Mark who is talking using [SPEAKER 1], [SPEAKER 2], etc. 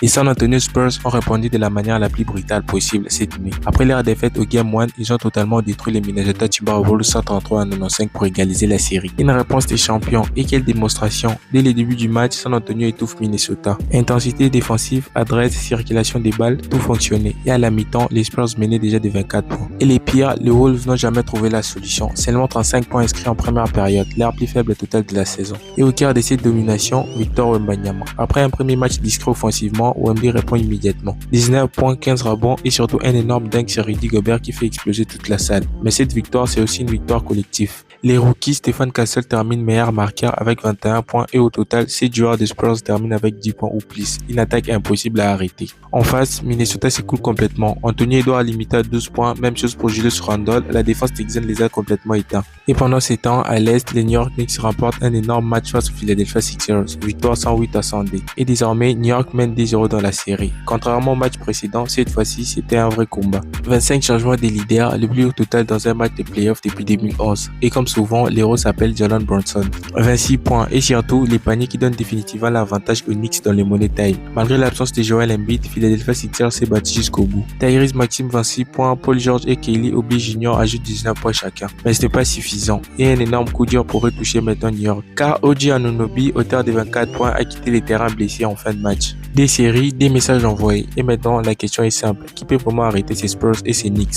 [SPEAKER 1] Les San Antonio Spurs ont répondu de la manière la plus brutale possible cette nuit. Après leur défaite au Game 1, ils ont totalement détruit les Minnesota Timberwolves 133 à 95 pour égaliser la série. Une réponse des champions, et quelle démonstration! Dès le début du match, San Antonio étouffe Minnesota. Intensité défensive, adresse, circulation des balles, tout fonctionnait. Et à la mi-temps, les Spurs menaient déjà de 24 points. Et les pires, les Wolves n'ont jamais trouvé la solution. Seulement 35 points inscrits en première période, leur plus faible totale de la saison. Et au cœur de cette domination, Victor Wembanyama. Après un premier match discret offensivement, Wemby répond immédiatement. 19 points, 15 rebonds et surtout un énorme dunk sur Rudy Gobert qui fait exploser toute la salle. Mais cette victoire, c'est aussi une victoire collective. Les rookies, Stephen Castle termine meilleur marqueur avec 21 points et au total, 7 joueurs des Spurs terminent avec 10 points ou plus. Une attaque impossible à arrêter. En face, Minnesota s'écoule complètement. Anthony Edwards limité à 12 points, même chose pour Julius Randle, la défense texane les a complètement éteints. Et pendant ces temps, à l'Est, les New York Knicks remportent un énorme match face aux Philadelphia Sixers, victoire 108 à 102. Et désormais, New York mène 10-0 dans la série. Contrairement au match précédent, cette fois-ci, c'était un vrai combat. 25 changements des leaders, le plus haut total dans un match de playoff depuis 2011. Et comme souvent, l'héros s'appelle Jalen Brunson. 26 points et surtout, les paniers qui donnent définitivement l'avantage aux Knicks dans le Money Time. Malgré l'absence de Joel Embiid, Philadelphia Sixers s'est battu jusqu'au bout. Tyrese Maxey 26 points, Paul George et Kelly Oubre Jr. ajoutent 19 points chacun. Mais ce n'est pas suffisant. Et un énorme coup dur pourrait toucher maintenant New York. Car OG Anunoby, auteur de 24 points, a quitté les terrains blessé en fin de match. Des séries, des messages envoyés. Et maintenant, la question est simple. Qui peut vraiment arrêter ces Spurs et ces Knicks?